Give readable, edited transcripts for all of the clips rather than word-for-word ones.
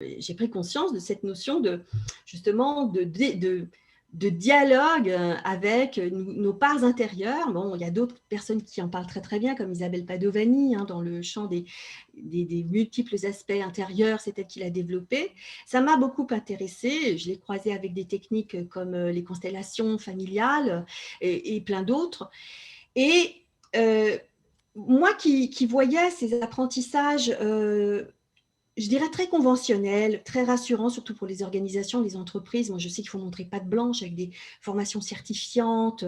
j'ai pris conscience de cette notion de, justement, de dialogue avec nos parts intérieures. Bon, il y a d'autres personnes qui en parlent très très bien, comme Isabelle Padovani, hein, dans le champ des multiples aspects intérieurs, c'est elle qui l'a développé. Ça m'a beaucoup intéressée. Je l'ai croisée avec des techniques comme les constellations familiales et plein d'autres. Et moi qui voyais ces apprentissages je dirais très conventionnel, très rassurant, surtout pour les organisations, les entreprises. Moi, je sais qu'il faut montrer patte blanche avec des formations certifiantes.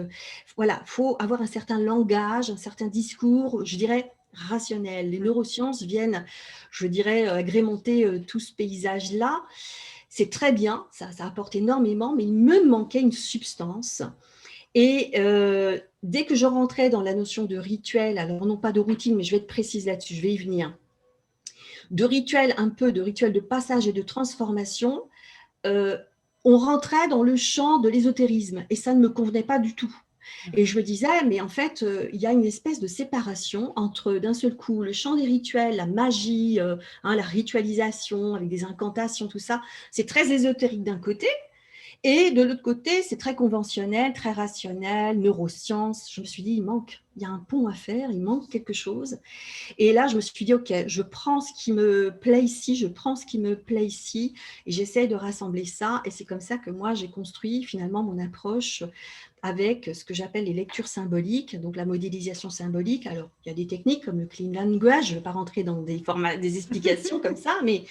Voilà, il faut avoir un certain langage, un certain discours, je dirais, rationnel. Les neurosciences viennent, je dirais, agrémenter tout ce paysage-là. C'est très bien, ça apporte énormément, mais il me manquait une substance. Et dès que je rentrais dans la notion de rituel, alors non pas de routine, mais je vais être précise là-dessus, je vais y venir, de rituel, un peu de rituel de passage et de transformation, on rentrait dans le champ de l'ésotérisme et ça ne me convenait pas du tout. Et je me disais, mais en fait, il y a une espèce de séparation entre, d'un seul coup, le champ des rituels, la magie, la ritualisation avec des incantations, tout ça, c'est très ésotérique d'un côté, et de l'autre côté, c'est très conventionnel, très rationnel, neurosciences. Je me suis dit, il y a un pont à faire, il manque quelque chose. Et là, je me suis dit, OK, je prends ce qui me plaît ici, je prends ce qui me plaît ici, et j'essaie de rassembler ça. Et c'est comme ça que moi, j'ai construit finalement mon approche avec ce que j'appelle les lectures symboliques, donc la modélisation symbolique. Alors, il y a des techniques comme le clean language, je ne vais pas rentrer dans des explications comme ça, mais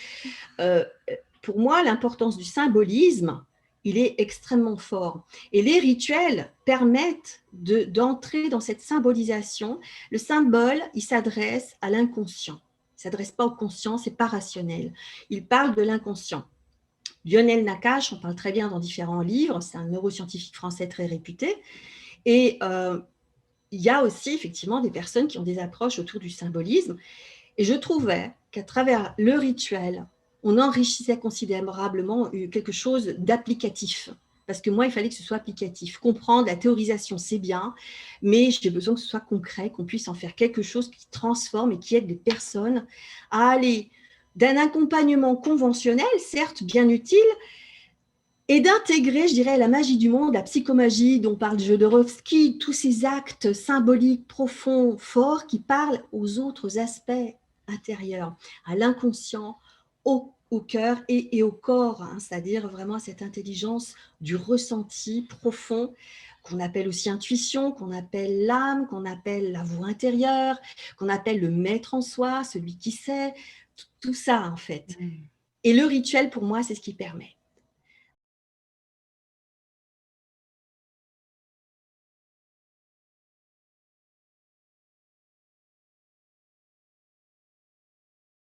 pour moi, l'importance du symbolisme, il est extrêmement fort. Et les rituels permettent d'entrer dans cette symbolisation. Le symbole, il s'adresse à l'inconscient. Il ne s'adresse pas au conscient, ce n'est pas rationnel. Il parle de l'inconscient. Lionel Nakache, on parle très bien dans différents livres, c'est un neuroscientifique français très réputé. Et il y a aussi effectivement des personnes qui ont des approches autour du symbolisme. Et je trouvais qu'à travers le rituel, on enrichissait considérablement quelque chose d'applicatif. Parce que moi, il fallait que ce soit applicatif. Comprendre, la théorisation, c'est bien, mais j'ai besoin que ce soit concret, qu'on puisse en faire quelque chose qui transforme et qui aide les personnes à aller d'un accompagnement conventionnel, certes bien utile, et d'intégrer, je dirais, la magie du monde, la psychomagie dont parle Jodorowsky, tous ces actes symboliques profonds, forts, qui parlent aux autres aspects intérieurs, à l'inconscient, au cœur et au corps, hein, c'est-à-dire vraiment cette intelligence du ressenti profond, qu'on appelle aussi intuition, qu'on appelle l'âme, qu'on appelle la voix intérieure, qu'on appelle le maître en soi, celui qui sait, tout ça en fait. Et le rituel, pour moi, c'est ce qui permet.